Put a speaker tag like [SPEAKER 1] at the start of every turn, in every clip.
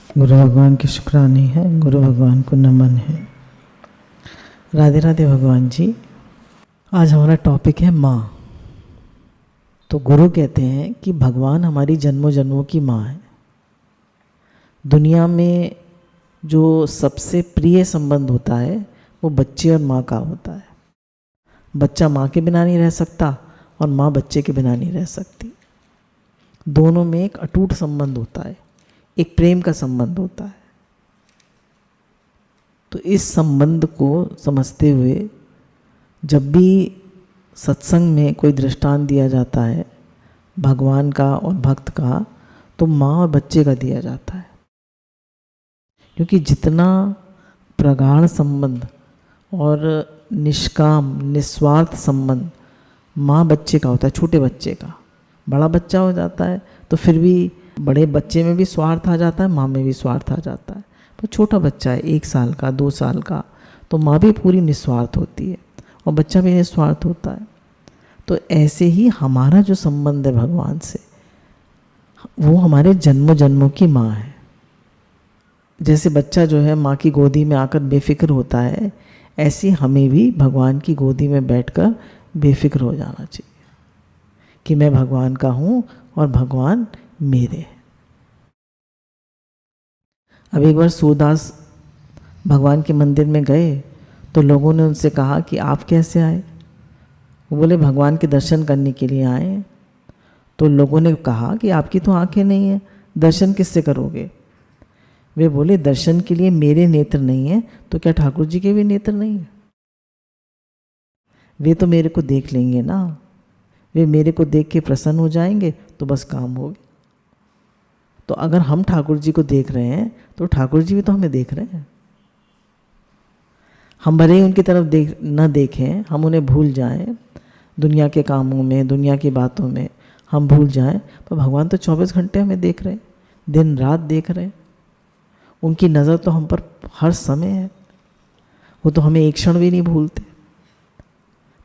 [SPEAKER 1] गुरु भगवान की शुक्रानी है, गुरु भगवान को नमन है। राधे राधे भगवान जी। आज हमारा टॉपिक है माँ। तो गुरु कहते हैं कि भगवान हमारी जन्मों जन्मों की माँ है। दुनिया में जो सबसे प्रिय संबंध होता है वो बच्चे और माँ का होता है। बच्चा माँ के बिना नहीं रह सकता और माँ बच्चे के बिना नहीं रह सकती। दोनों में एक अटूट संबंध होता है, एक प्रेम का संबंध होता है। तो इस संबंध को समझते हुए जब भी सत्संग में कोई दृष्टांत दिया जाता है भगवान का और भक्त का, तो माँ और बच्चे का दिया जाता है। क्योंकि जितना प्रगाढ़ संबंध और निष्काम निस्वार्थ संबंध माँ बच्चे का होता है, छोटे बच्चे का। बड़ा बच्चा हो जाता है तो फिर भी बड़े बच्चे में भी स्वार्थ आ जाता है, माँ में भी स्वार्थ आ जाता है। पर छोटा बच्चा है 1 साल का 2 साल का, तो माँ भी पूरी निस्वार्थ होती है और बच्चा भी निस्वार्थ होता है। तो ऐसे ही हमारा जो संबंध है भगवान से, वो हमारे जन्मों जन्मों की माँ है। जैसे बच्चा जो है माँ की गोदी में आकर बेफिक्र होता है, ऐसे हमें भी भगवान की गोदी में बैठकर बेफिक्र हो जाना चाहिए कि मैं भगवान का हूँ और भगवान मेरे। अब एक बार सूरदास भगवान के मंदिर में गए तो लोगों ने उनसे कहा कि आप कैसे आए? वो बोले भगवान के दर्शन करने के लिए आए। तो लोगों ने कहा कि आपकी तो आंखें नहीं है, दर्शन किससे करोगे? वे बोले दर्शन के लिए मेरे नेत्र नहीं है तो क्या ठाकुर जी के भी नेत्र नहीं है? वे तो मेरे को देख लेंगे ना, वे मेरे को देख के प्रसन्न हो जाएंगे तो बस काम हो गया। तो अगर हम ठाकुर जी को देख रहे हैं तो ठाकुर जी भी तो हमें देख रहे हैं। हम भले ही उनकी तरफ न देखें, हम उन्हें भूल जाएं, दुनिया के कामों में दुनिया की बातों में हम भूल जाएं, पर भगवान तो 24 घंटे हमें देख रहे हैं, दिन रात देख रहे हैं। उनकी नज़र तो हम पर हर समय है, वो तो हमें एक क्षण भी नहीं भूलते।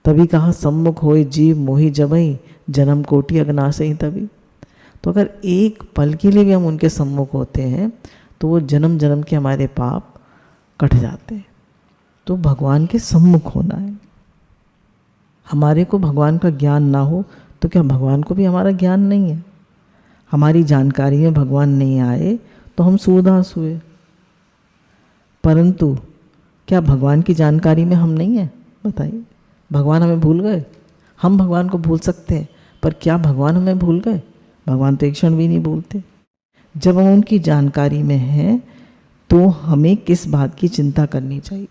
[SPEAKER 1] तभी कहा सम्मुख होए जीव मोहि जबई, जन्म कोटि अगनासे ही तभी। तो अगर एक पल के लिए भी हम उनके सम्मुख होते हैं तो वो जन्म जन्म के हमारे पाप कट जाते हैं। तो भगवान के सम्मुख होना है। हमारे को भगवान का ज्ञान ना हो तो क्या भगवान को भी हमारा ज्ञान नहीं है? हमारी जानकारी में भगवान नहीं आए तो हम सूरदास हुए, परंतु क्या भगवान की जानकारी में हम नहीं हैं? बताइए, भगवान हमें भूल गए? हम भगवान को भूल सकते हैं, पर क्या भगवान हमें भूल गए? भगवान तो एक क्षण भी नहीं भूलते। जब हम उनकी जानकारी में हैं तो हमें किस बात की चिंता करनी चाहिए?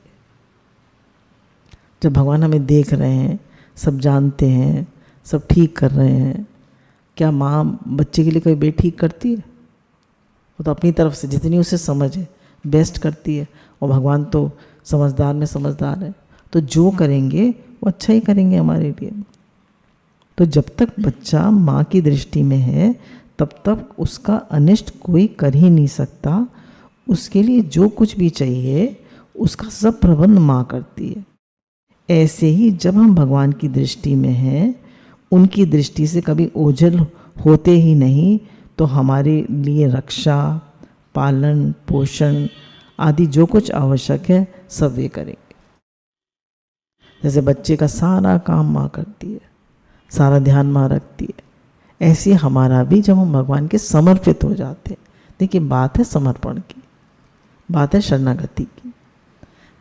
[SPEAKER 1] जब भगवान हमें देख रहे हैं, सब जानते हैं, सब ठीक कर रहे हैं, क्या माँ बच्चे के लिए कोई बेठीक करती है? वो तो अपनी तरफ से जितनी उसे समझ है बेस्ट करती है, और भगवान तो समझदार में समझदार है, तो जो करेंगे वो अच्छा ही करेंगे हमारे लिए। तो जब तक बच्चा माँ की दृष्टि में है तब तक उसका अनिष्ट कोई कर ही नहीं सकता। उसके लिए जो कुछ भी चाहिए उसका सब प्रबंध माँ करती है। ऐसे ही जब हम भगवान की दृष्टि में हैं, उनकी दृष्टि से कभी ओझल होते ही नहीं, तो हमारे लिए रक्षा पालन पोषण आदि जो कुछ आवश्यक है सब वे करेंगे। जैसे बच्चे का सारा काम माँ करती है, सारा ध्यान माँ रखती है, ऐसे हमारा भी जब हम भगवान के समर्पित हो जाते हैं। देखिए, बात है समर्पण की, बात है शरणागति की।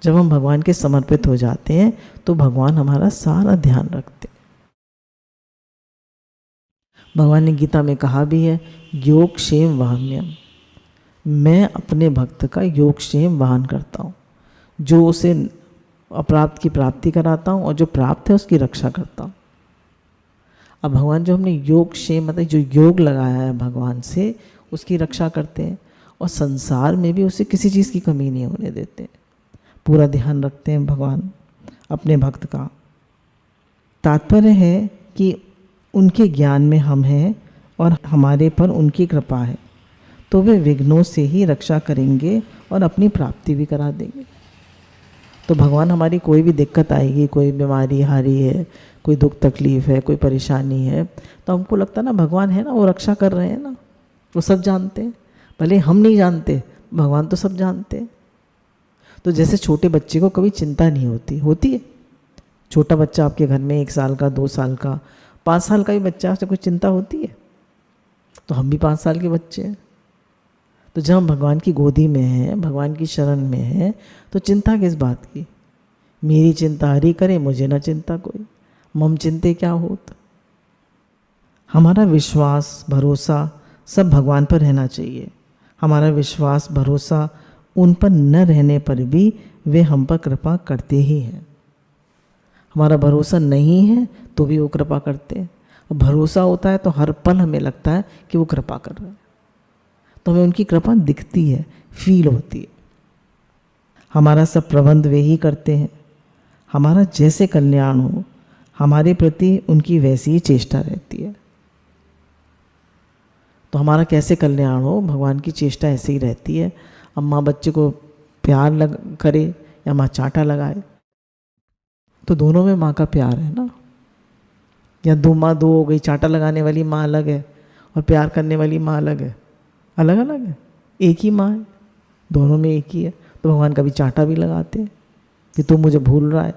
[SPEAKER 1] जब हम भगवान के समर्पित हो जाते हैं तो भगवान हमारा सारा ध्यान रखते हैं। भगवान ने गीता में कहा भी है, योग क्षेम वाहम्यम, मैं अपने भक्त का योग क्षेम वाहन करता हूँ। जो उसे अप्राप्त की प्राप्ति कराता हूँ और जो प्राप्त है उसकी रक्षा करता हूँ। अब भगवान जो हमने योग क्षेम मतलब जो योग लगाया है भगवान से, उसकी रक्षा करते हैं और संसार में भी उसे किसी चीज़ की कमी नहीं होने देते। पूरा ध्यान रखते हैं भगवान अपने भक्त का। तात्पर्य है कि उनके ज्ञान में हम हैं और हमारे पर उनकी कृपा है, तो वे विघ्नों से ही रक्षा करेंगे और अपनी प्राप्ति भी करा देंगे। तो भगवान हमारी कोई भी दिक्कत आएगी, कोई बीमारी हारी है, कोई दुख तकलीफ है, कोई परेशानी है, तो हमको लगता है ना भगवान है ना, वो रक्षा कर रहे हैं ना, वो सब जानते हैं। भले हम नहीं जानते भगवान तो सब जानते हैं। तो जैसे छोटे बच्चे को कभी चिंता नहीं होती है। छोटा बच्चा आपके घर में 1 साल का, 2 साल का, 5 साल का भी बच्चा, उसे कोई चिंता होती है? तो हम भी 5 साल के बच्चे हैं। तो जब हम भगवान की गोदी में हैं, भगवान की शरण में हैं, तो चिंता किस बात की? मेरी चिंता हरि करे, मुझे ना चिंता कोई, मम चिंते क्या होत। हमारा विश्वास भरोसा सब भगवान पर रहना चाहिए। हमारा विश्वास भरोसा उन पर न रहने पर भी वे हम पर कृपा करते ही हैं। हमारा भरोसा नहीं है तो भी वो कृपा करते हैं, और भरोसा होता है तो हर पल हमें लगता है कि वो कृपा कर रहे हैं, तो हमें उनकी कृपा दिखती है, फील होती है। हमारा सब प्रबंध वे ही करते हैं। हमारा जैसे कल्याण हो, हमारे प्रति उनकी वैसी ही चेष्टा रहती है। तो हमारा कैसे कल्याण हो, भगवान की चेष्टा ऐसे ही रहती है। अब माँ बच्चे को प्यार करे या माँ चांटा लगाए, तो दोनों में माँ का प्यार है ना। या दो माँ दो हो गई, चांटा लगाने वाली माँ अलग है और प्यार करने वाली माँ अलग है, अलग अलग है। एक ही माँ है, दोनों में एक ही है। तो भगवान कभी चांटा भी लगाते हैं कि तू मुझे भूल रहा है,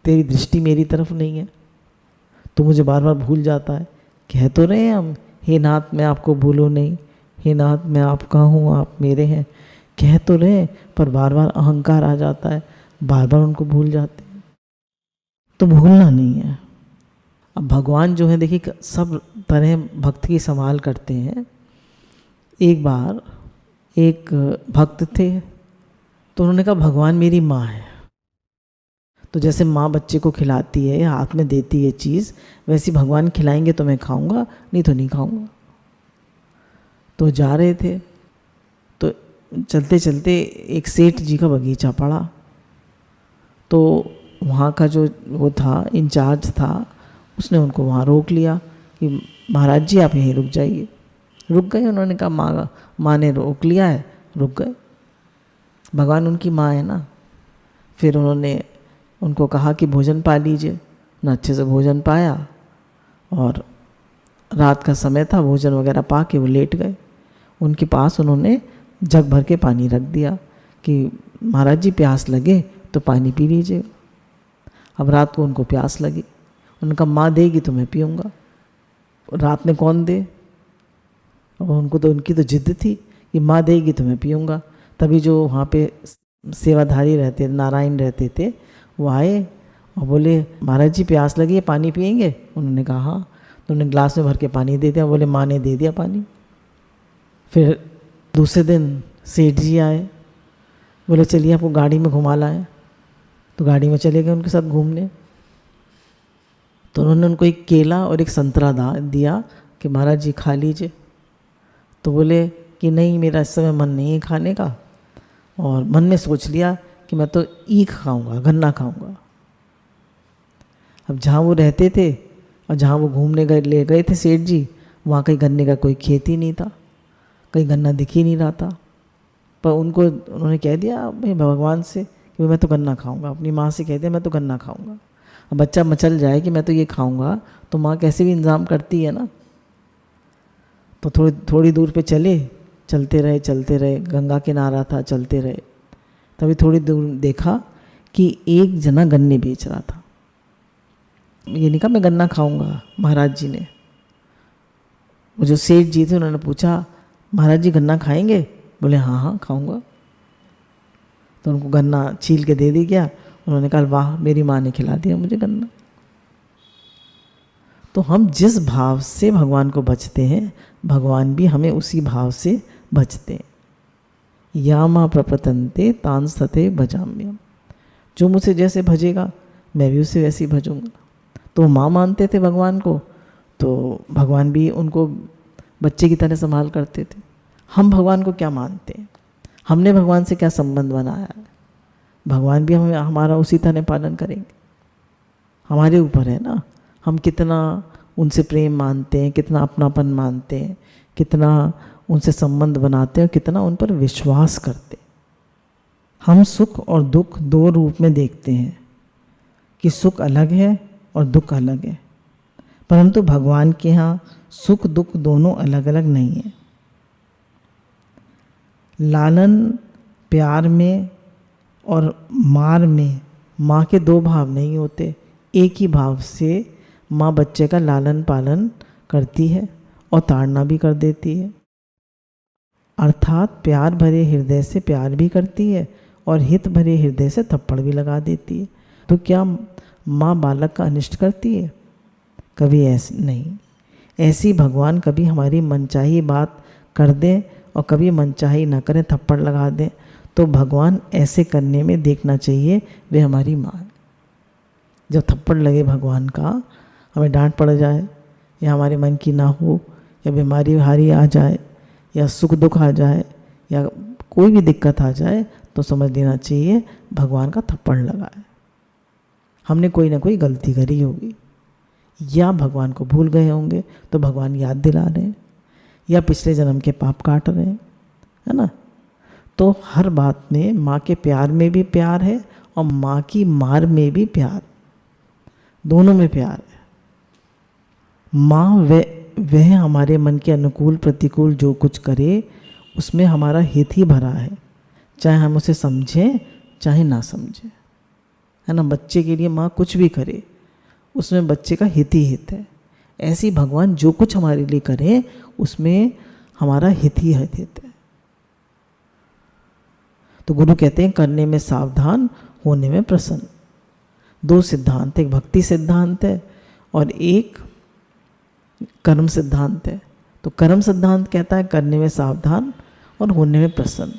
[SPEAKER 1] तेरी दृष्टि मेरी तरफ नहीं है, तू मुझे बार बार भूल जाता है। कह तो रहे हैं हम, हे नाथ मैं आपको भूलूं नहीं, हे नाथ मैं आपका हूँ, आप मेरे हैं, कह तो रहे, पर बार बार अहंकार आ जाता है, बार बार उनको भूल जाते हैं। तो भूलना नहीं है। अब भगवान जो है देखिए सब तरह भक्त की संभाल करते हैं। एक बार एक भक्त थे, तो उन्होंने कहा भगवान मेरी माँ है। तो जैसे माँ बच्चे को खिलाती है या हाथ में देती है चीज़, वैसे भगवान खिलाएंगे तो मैं खाऊंगा, नहीं तो नहीं खाऊंगा। तो जा रहे थे, तो चलते चलते एक सेठ जी का बगीचा पड़ा। तो वहाँ का जो वो था, इंचार्ज था, उसने उनको वहाँ रोक लिया कि महाराज जी आप यहीं रुक जाइए। रुक गए। उन्होंने कहा माँ ने रोक लिया है, रुक गए। भगवान उनकी माँ है ना। फिर उन्होंने उनको कहा कि भोजन पा लीजिए। उन्होंने अच्छे से भोजन पाया, और रात का समय था, भोजन वगैरह पा के वो लेट गए। उनके पास उन्होंने जग भर के पानी रख दिया कि महाराज जी प्यास लगे तो पानी पी लीजिएगा। अब रात को उनको प्यास लगी, उनका माँ देगी तो मैं पीऊँगा, रात में कौन दे। अब उनको तो उनकी तो जिद थी कि माँ देगी तो मैं पीऊँगा। तभी जो वहाँ पे सेवाधारी रहते, नारायण रहते थे, वो आए और बोले महाराज जी प्यास लगी है, पानी पिएंगे? उन्होंने कहा हाँ। तो उन्होंने ग्लास में भर के पानी दे दिया। बोले माँ ने दे दिया पानी। फिर दूसरे दिन सेठ जी आए, बोले चलिए आपको गाड़ी में घुमा लाएं। तो गाड़ी में चले गए उनके साथ घूमने। तो उन्होंने उनको एक केला और एक संतरा दिया कि महाराज जी खा लीजिए। तो बोले कि नहीं, मेरा इस समय मन नहीं है खाने का, और मन में सोच लिया कि मैं तो ईख खाऊंगा, गन्ना खाऊंगा। अब जहाँ वो रहते थे और जहाँ वो घूमने ले गए थे सेठ जी, वहाँ कहीं गन्ने का कोई खेत ही नहीं था, कहीं गन्ना दिख ही नहीं रहा था। पर उन्होंने कह दिया भाई भगवान से कि मैं तो गन्ना खाऊंगा। अपनी माँ से कह दिया मैं तो गन्ना खाऊंगा। अब बच्चा मचल जाए कि मैं तो ये खाऊंगा, तो माँ कैसे भी इंतज़ाम करती है ना। तो थोड़ी दूर पे चलते रहे, गंगा किनारा था, चलते रहे। तभी थोड़ी दूर देखा कि एक जना गन्ने बेच रहा था। ये नहीं कहा मैं गन्ना खाऊंगा। महाराज जी ने, वो जो सेठ जी थे, उन्होंने पूछा महाराज जी गन्ना खाएंगे? बोले हाँ हाँ खाऊंगा। तो उनको गन्ना छील के दे दी गया। उन्होंने कहा वाह मेरी माँ ने खिला दिया मुझे गन्ना। तो हम जिस भाव से भगवान को भजते हैं, भगवान भी हमें उसी भाव से भजते हैं। या माँ प्रपतन्ते तान सते भजाम्यम। जो मुझसे जैसे भजेगा मैं भी उससे वैसे ही भजूंगा। तो माँ मानते थे भगवान को, तो भगवान भी उनको बच्चे की तरह संभाल करते थे। हम भगवान को क्या मानते हैं, हमने भगवान से क्या संबंध बनाया है, भगवान भी हमारा उसी तरह पालन करेंगे। हमारे ऊपर है ना, हम कितना उनसे प्रेम मानते हैं, कितना अपनापन मानते हैं, कितना उनसे संबंध बनाते हैं, कितना उन पर विश्वास करते हैं। हम सुख और दुख दो रूप में देखते हैं कि सुख अलग है और दुख अलग है, परंतु भगवान के यहाँ सुख दुख दोनों अलग अलग नहीं है। लालन प्यार में और मार में माँ के दो भाव नहीं होते, एक ही भाव से माँ बच्चे का लालन पालन करती है और ताड़ना भी कर देती है। अर्थात प्यार भरे हृदय से प्यार भी करती है और हित भरे हृदय से थप्पड़ भी लगा देती है। तो क्या माँ बालक का अनिष्ट करती है? कभी ऐसे नहीं। ऐसी भगवान कभी हमारी मनचाही बात कर दें और कभी मनचाही ना करें, थप्पड़ लगा दें, तो भगवान ऐसे करने में देखना चाहिए वे हमारी माँ है। जब थप्पड़ लगे भगवान का, हमें डांट पड़ जाए या हमारे मन की ना हो या बीमारी हारी आ जाए या सुख दुख आ जाए या कोई भी दिक्कत आ जाए, तो समझ लेना चाहिए भगवान का थप्पड़ लगा है। हमने कोई ना कोई गलती करी होगी, या भगवान को भूल गए होंगे तो भगवान याद दिला रहे हैं, या पिछले जन्म के पाप काट रहे हैं, है ना। तो हर बात में माँ के प्यार में भी प्यार है और माँ की मार में भी प्यार, दोनों में प्यार है। माँ वह हमारे मन के अनुकूल प्रतिकूल जो कुछ करे उसमें हमारा हित ही भरा है, चाहे हम उसे समझें चाहे ना समझें, है ना। बच्चे के लिए माँ कुछ भी करे उसमें बच्चे का हित ही हित है। ऐसी भगवान जो कुछ हमारे लिए करे उसमें हमारा हित ही हित है। तो गुरु कहते हैं करने में सावधान, होने में प्रसन्न। दो सिद्धांत, एक भक्ति सिद्धांत है और एक कर्म सिद्धांत है। तो कर्म सिद्धांत कहता है करने में सावधान और होने में प्रसन्न।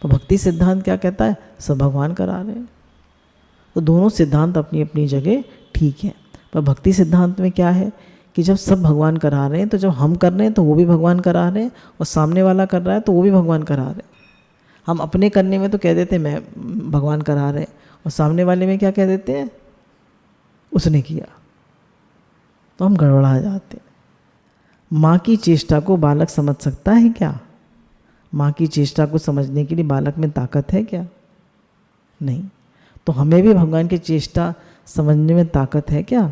[SPEAKER 1] तो भक्ति सिद्धांत क्या कहता है? सब भगवान करा रहे हैं। तो दोनों सिद्धांत अपनी अपनी जगह ठीक है। पर भक्ति सिद्धांत में क्या है कि जब सब भगवान करा रहे हैं, तो जब हम कर रहे हैं तो वो भी भगवान करा रहे हैं, और सामने वाला कर रहा है तो वो भी भगवान करा रहे हैं। हम अपने करने में तो कह देते हैं मैं भगवान करा रहे हैं, और सामने वाले में क्या कह देते हैं? उसने किया। तो हम गड़बड़ा जाते हैं। माँ की चेष्टा को बालक समझ सकता है क्या? माँ की चेष्टा को समझने के लिए बालक में ताकत है क्या? नहीं। तो हमें भी भगवान की चेष्टा समझने में ताकत है क्या?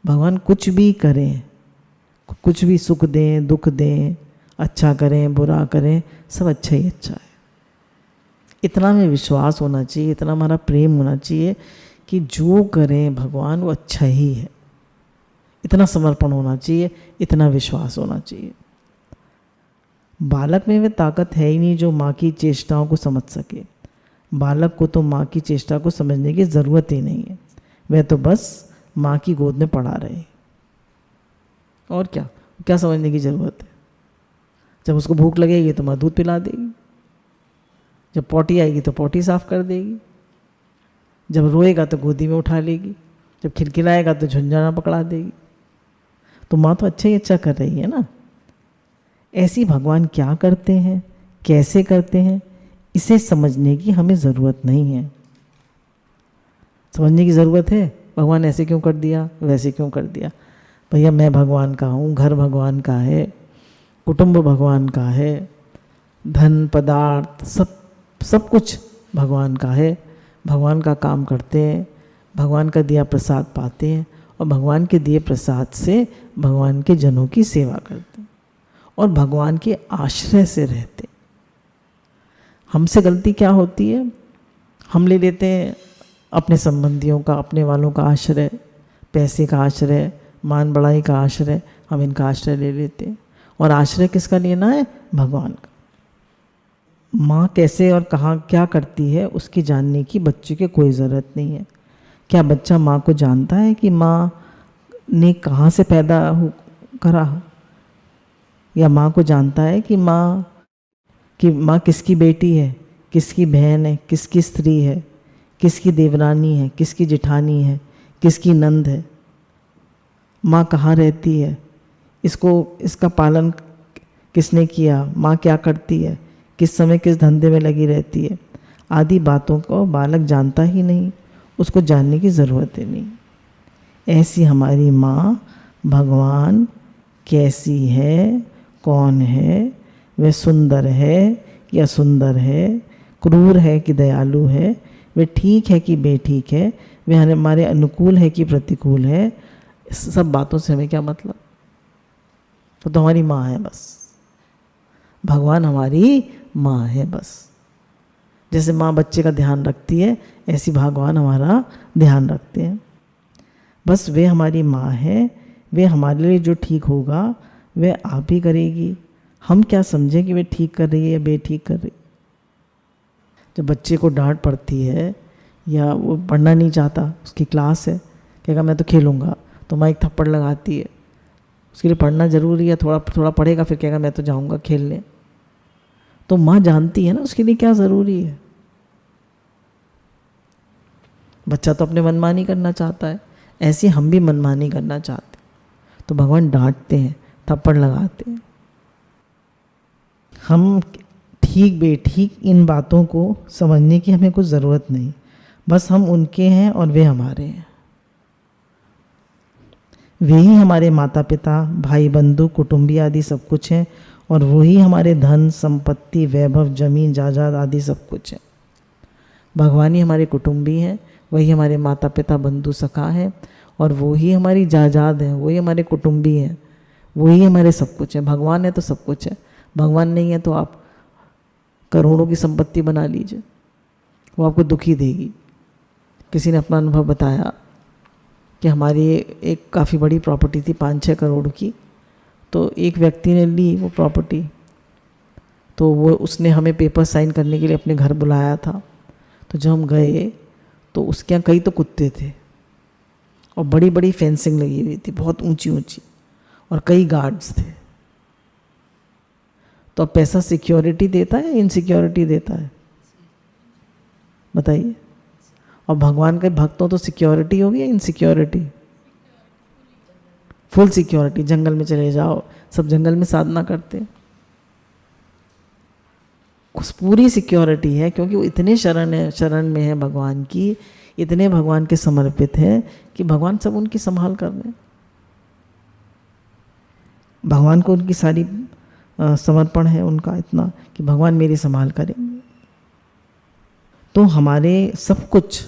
[SPEAKER 1] भगवान कुछ भी करें, कुछ भी सुख दें दुख दें, अच्छा करें बुरा करें, सब अच्छा ही अच्छा है। इतना हमें विश्वास होना चाहिए, इतना हमारा प्रेम होना चाहिए कि जो करें भगवान वो अच्छा ही है। इतना समर्पण होना चाहिए, इतना विश्वास होना चाहिए। बालक में वह ताकत है ही नहीं जो माँ की चेष्टाओं को समझ सके। बालक को तो माँ की चेष्टा को समझने की ज़रूरत ही नहीं है, वह तो बस माँ की गोद में पड़ा रहे। और क्या समझने की ज़रूरत है? जब उसको भूख लगेगी तो माँ दूध पिला देगी, जब पोटी आएगी तो पोटी साफ कर देगी, जब रोएगा तो गोदी में उठा लेगी, जब खिलखिलाएगा तो झुंझुना पकड़ा देगी। तो माँ तो अच्छा ही अच्छा कर रही है ना। ऐसी भगवान क्या करते हैं, कैसे करते हैं, इसे समझने की हमें ज़रूरत नहीं है। समझने की ज़रूरत है भगवान ऐसे क्यों कर दिया, वैसे क्यों कर दिया। भैया मैं भगवान का हूँ, घर भगवान का है, कुटुंब भगवान का है, धन पदार्थ सब कुछ भगवान का है। भगवान का काम करते हैं, भगवान का दिया प्रसाद पाते हैं, और भगवान के दिए प्रसाद से भगवान के जनों की सेवा करते हैं और भगवान के आश्रय से रहते। हमसे गलती क्या होती है? हम ले लेते हैं अपने संबंधियों का, अपने वालों का आश्रय, पैसे का आश्रय, मान बढ़ाई का आश्रय, हम इनका आश्रय ले लेते हैं। और आश्रय किसका लेना है? भगवान का। माँ कैसे और कहाँ क्या करती है उसकी जानने की बच्चे के कोई ज़रूरत नहीं है। क्या बच्चा माँ को जानता है कि माँ ने कहाँ से पैदा करा? या माँ को जानता है कि माँ किसकी बेटी है, किसकी बहन है, किसकी स्त्री है, किसकी देवरानी है, किसकी जेठानी है, किसकी नंद है? माँ कहाँ रहती है, इसका पालन किसने किया, माँ क्या करती है, किस समय किस धंधे में लगी रहती है, आदि बातों को बालक जानता ही नहीं, उसको जानने की ज़रूरत ही नहीं। ऐसी हमारी माँ भगवान कैसी है, कौन है, वह सुंदर है कि असुंदर है, क्रूर है कि दयालु है, वह ठीक है कि बेठीक है, वह हमारे अनुकूल है कि प्रतिकूल है, सब बातों से हमें क्या मतलब? तो हमारी माँ है बस। भगवान हमारी माँ है बस। जैसे माँ बच्चे का ध्यान रखती है, ऐसी भगवान हमारा ध्यान रखते हैं। बस वे हमारी माँ है, वे हमारे लिए जो ठीक होगा वे आप ही करेगी। हम क्या समझें कि वे ठीक कर रही है या बेठीक कर रही है। जब बच्चे को डांट पड़ती है या वो पढ़ना नहीं चाहता, उसकी क्लास है, कहेगा मैं तो खेलूँगा, तो माँ एक थप्पड़ लगाती है। उसके लिए पढ़ना ज़रूरी है, थोड़ा थोड़ा पढ़ेगा, फिर कहेगा मैं तो जाऊँगा खेलने। तो माँ जानती है ना उसके लिए क्या ज़रूरी है। बच्चा तो अपने मनमानी करना चाहता है, ऐसे हम भी मनमानी करना चाहते हैं। तो भगवान डांटते हैं, थप्पड़ लगाते हैं। हम ठीक बेठीक इन बातों को समझने की हमें कुछ ज़रूरत नहीं, बस हम उनके हैं और वे हमारे हैं। वे ही हमारे माता पिता, भाई बंधु, कुटुंबी आदि सब कुछ हैं, और वही हमारे धन संपत्ति, वैभव, जमीन जायदाद आदि सब कुछ है। भगवान ही हमारे कुटुंबी हैं, वही हमारे माता पिता, बंधु, सखा हैं, और वही हमारी जायदाद है, वही हमारे कुटुंबी हैं, वही हमारे सब कुछ है। भगवान है तो सब कुछ है, भगवान नहीं है तो आप करोड़ों की संपत्ति बना लीजिए, वो आपको दुखी देगी। किसी ने अपना अनुभव बताया कि हमारी एक काफ़ी बड़ी प्रॉपर्टी थी 5-6 करोड़ की, तो एक व्यक्ति ने ली वो प्रॉपर्टी, तो वो उसने हमें पेपर साइन करने के लिए अपने घर बुलाया था। तो जब हम गए तो उसके यहाँ कई तो कुत्ते थे और बड़ी बड़ी फेंसिंग लगी हुई थी, बहुत ऊंची ऊंची, और कई गार्ड्स थे। तो अब पैसा सिक्योरिटी देता है, इनसिक्योरिटी देता है, बताइए। और भगवान के भक्तों तो सिक्योरिटी होगी या इनसिक्योरिटी? Full security. जंगल में चले जाओ, सब जंगल में साधना करते हैं, उस पूरी सिक्योरिटी है, क्योंकि वो इतने शरण में है भगवान की, इतने भगवान के समर्पित हैं कि भगवान सब उनकी संभाल कर रहे हैं। भगवान को उनकी सारी समर्पण है उनका इतना कि भगवान मेरी संभाल करेंगे। तो हमारे सब कुछ,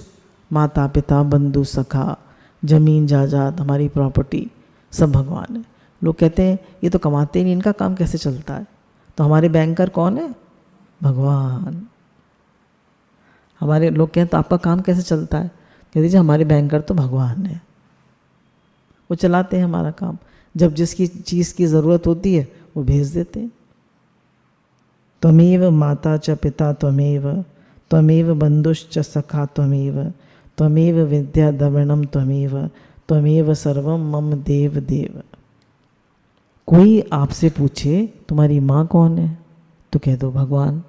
[SPEAKER 1] माता पिता, बंधु, सखा, जमीन जायदाद, हमारी प्रॉपर्टी, सब भगवान है। लोग कहते हैं ये तो कमाते नहीं, इनका काम कैसे चलता है? तो हमारे बैंकर कौन है? भगवान। हमारे लोग कहते हैं तो आपका काम कैसे चलता है? कह दीजिए हमारे बैंकर तो भगवान है, वो चलाते हैं हमारा काम। जब जिसकी चीज़ की ज़रूरत होती है वो भेज देते हैं। त्वमेव माता च पिता त्वमेव, त्वमेव बंधुश्च सखा त्वमेव, त्वमेव विद्या द्रविणम त्वमेव, त्वमेव सर्वम मम देव देव। कोई आपसे पूछे तुम्हारी माँ कौन है, तो कह दो भगवान।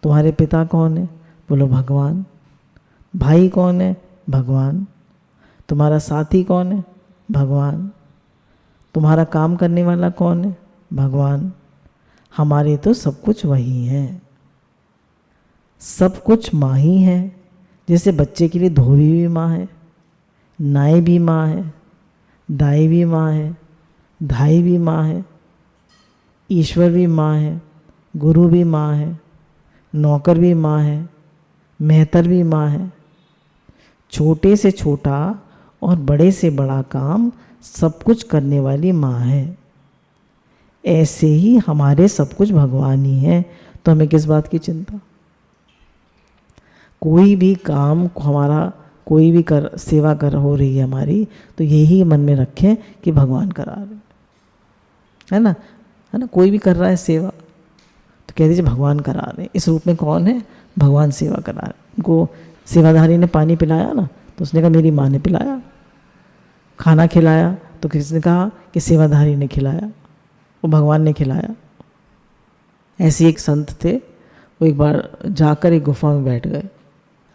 [SPEAKER 1] तुम्हारे पिता कौन है, बोलो भगवान। भाई कौन है, भगवान। तुम्हारा साथी कौन है, भगवान। तुम्हारा काम करने वाला कौन है, भगवान। हमारे तो सब कुछ वही है, सब कुछ माँ ही है। जैसे बच्चे के लिए धोबी भी माँ है, नाई भी माँ है, दाई भी माँ है, धाई भी माँ है, ईश्वर भी माँ है, गुरु भी माँ है, नौकर भी माँ है, मेहतर भी माँ है। छोटे से छोटा और बड़े से बड़ा काम सब कुछ करने वाली माँ है। ऐसे ही हमारे सब कुछ भगवान ही है, तो हमें किस बात की चिंता? कोई भी काम हमारा, कोई भी सेवा हो रही है हमारी, तो यही मन में रखें कि भगवान करा रहे है ना, है ना। कोई भी कर रहा है सेवा तो कह दीजिए भगवान करा रहे। इस रूप में कौन है? भगवान सेवा करा रहे। उनको सेवाधारी ने पानी पिलाया ना, तो उसने कहा मेरी माँ ने पिलाया। खाना खिलाया तो किसने कहा कि सेवाधारी ने खिलाया, वो भगवान ने खिलाया। ऐसे एक संत थे, वो एक बार जाकर एक गुफा में बैठ गए,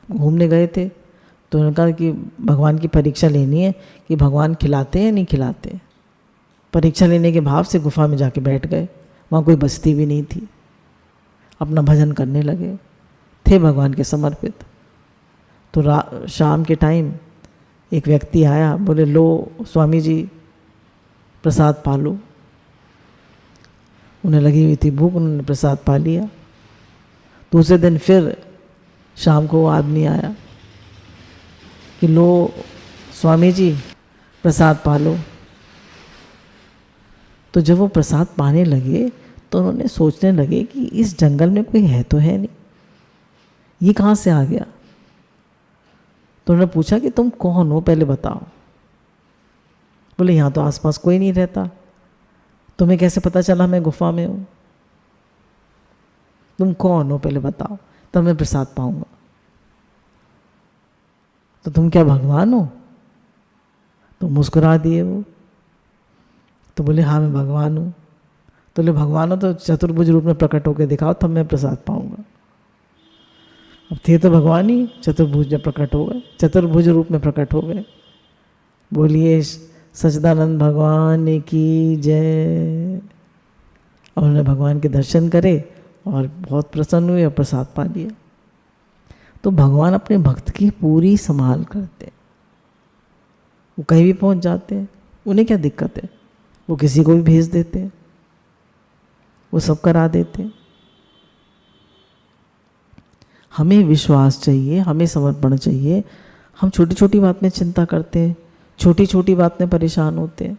[SPEAKER 1] घूमने गए थे। तो उन्होंने कहा कि भगवान की परीक्षा लेनी है कि भगवान खिलाते हैं नहीं खिलाते। परीक्षा लेने के भाव से गुफा में जाके बैठ गए। वहाँ कोई बस्ती भी नहीं थी, अपना भजन करने लगे, थे भगवान के समर्पित। तो शाम के टाइम एक व्यक्ति आया, बोले लो स्वामी जी प्रसाद पा लो। उन्हें लगी हुई थी भूख, उन्होंने प्रसाद पा लिया। दूसरे दिन फिर शाम को वो आदमी आया कि लो स्वामी जी प्रसाद पा लो। तो जब वो प्रसाद पाने लगे तो उन्होंने सोचने लगे कि इस जंगल में कोई है तो है नहीं, ये कहाँ से आ गया। तो उन्होंने पूछा कि तुम कौन हो पहले बताओ। बोले यहाँ तो आसपास कोई नहीं रहता, तुम्हें कैसे पता चला मैं गुफा में हूँ, तुम कौन हो पहले बताओ तब मैं प्रसाद पाऊंगा। तो तुम क्या भगवान हो? तो मुस्कुरा दिए वो। तो बोले हाँ मैं भगवान हूँ। तो बोले भगवान हो तो चतुर्भुज रूप में प्रकट होकर दिखाओ तब मैं प्रसाद पाऊंगा। अब थे तो भगवान ही, चतुर्भुज में प्रकट हो गए, चतुर्भुज रूप में प्रकट हो गए। बोलिए सच्चिदानंद भगवान की जय। और उन्होंने भगवान के दर्शन करे और बहुत प्रसन्न हुए और प्रसाद पा लिया। तो भगवान अपने भक्त की पूरी संभाल करते हैं, वो कहीं भी पहुंच जाते हैं, उन्हें क्या दिक्कत है, वो किसी को भी भेज देते हैं, वो सब करा देते हैं। हमें विश्वास चाहिए, हमें समर्पण चाहिए। हम छोटी छोटी बात में चिंता करते हैं, छोटी छोटी बात में परेशान होते हैं।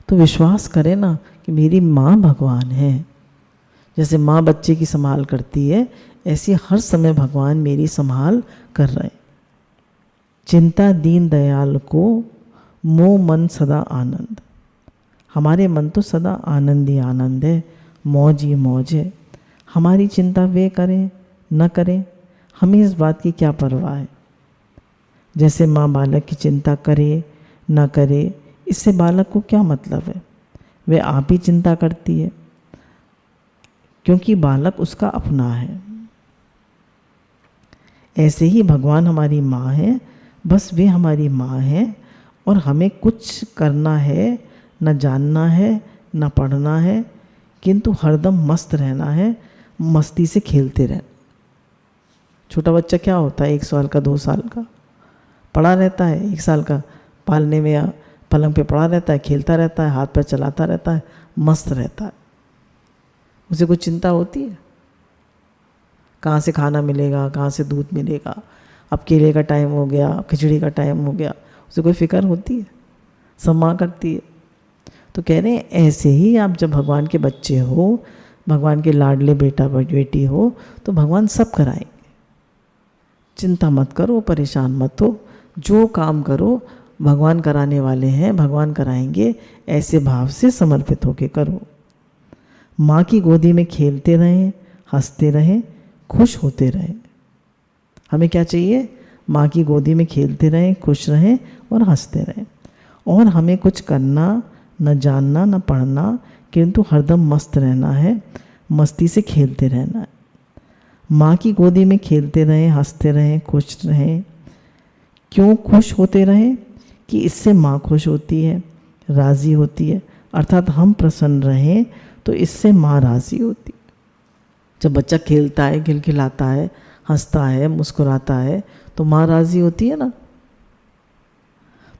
[SPEAKER 1] तो विश्वास करें ना कि मेरी माँ भगवान है। जैसे माँ बच्चे की संभाल करती है, ऐसी हर समय भगवान मेरी संभाल कर रहे हैं। चिंता दीन दयाल को, मोह मन सदा आनंद। हमारे मन तो सदा आनंद ही आनंद है, मौज ही मौज है। हमारी चिंता वे करें न करें, हमें इस बात की क्या परवाह है। जैसे माँ बालक की चिंता करे न करे, इससे बालक को क्या मतलब है, वे आप ही चिंता करती है, क्योंकि बालक उसका अपना है। ऐसे ही भगवान हमारी माँ है, बस वे हमारी माँ है और हमें कुछ करना है, न जानना है न पढ़ना है, किंतु हरदम मस्त रहना है, मस्ती से खेलते रहना। छोटा बच्चा क्या होता है, 1 साल का 2 साल का पड़ा रहता है, 1 साल का पालने में या पलंग पे पड़ा रहता है, खेलता रहता है, हाथ पैर चलाता रहता है, मस्त रहता है। उसे कुछ चिंता होती है, कहाँ से खाना मिलेगा, कहाँ से दूध मिलेगा, अब केले का टाइम हो गया, खिचड़ी का टाइम हो गया, उसे कोई फिक्र होती है? सब माँ करती है। तो कह रहे हैं ऐसे ही आप जब भगवान के बच्चे हो, भगवान के लाडले बेटा बेटी हो, तो भगवान सब कराएंगे। चिंता मत करो, परेशान मत हो, जो काम करो भगवान कराने वाले हैं, भगवान कराएंगे, ऐसे भाव से समर्पित होके करो। माँ की गोदी में खेलते रहें, हंसते रहें, खुश होते रहें। हमें क्या चाहिए? माँ की गोदी में खेलते रहें, खुश रहें और हंसते रहें। और हमें कुछ करना, न जानना न पढ़ना, किंतु हरदम मस्त रहना है, मस्ती से खेलते रहना है। माँ की गोदी में खेलते रहें, हंसते रहें, खुश रहें। क्यों खुश होते रहें? कि इससे माँ खुश होती है, राज़ी होती है, अर्थात हम प्रसन्न रहें तो इससे माँ राज़ी होती है। जब बच्चा खेलता है, खिलखिलाता है, हंसता है, मुस्कुराता है, तो माँ राज़ी होती है ना।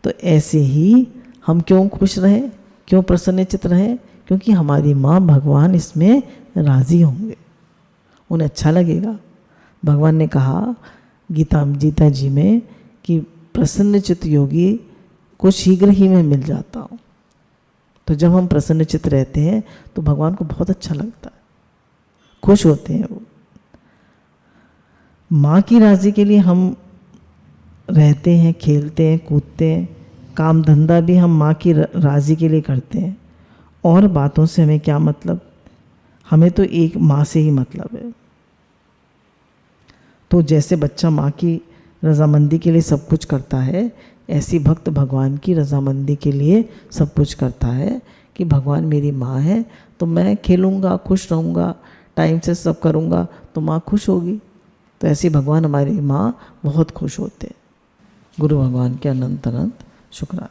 [SPEAKER 1] तो ऐसे ही हम क्यों खुश रहें, क्यों प्रसन्नचित्त रहें? क्योंकि हमारी माँ भगवान इसमें राज़ी होंगे, उन्हें अच्छा लगेगा। भगवान ने कहा गीता जी में कि प्रसन्नचित्त योगी को शीघ्र ही मैं मिल जाता हूँ। तो जब हम प्रसन्नचित्त रहते हैं तो भगवान को बहुत अच्छा लगता है, खुश होते हैं वो। माँ की राज़ी के लिए हम रहते हैं, खेलते हैं, कूदते हैं, काम धंधा भी हम माँ की राज़ी के लिए करते हैं। और बातों से हमें क्या मतलब, हमें तो एक माँ से ही मतलब है। तो जैसे बच्चा माँ की रज़ामंदी के लिए सब कुछ करता है, ऐसी भक्त भगवान की रज़ामंदी के लिए सब कुछ करता है कि भगवान मेरी माँ है तो मैं खेलूँगा, खुश रहूँगा, टाइम से सब करूँगा तो माँ खुश होगी। तो ऐसे भगवान हमारी माँ बहुत खुश होते हैं। गुरु भगवान के अनंत अनंत शुक्राना।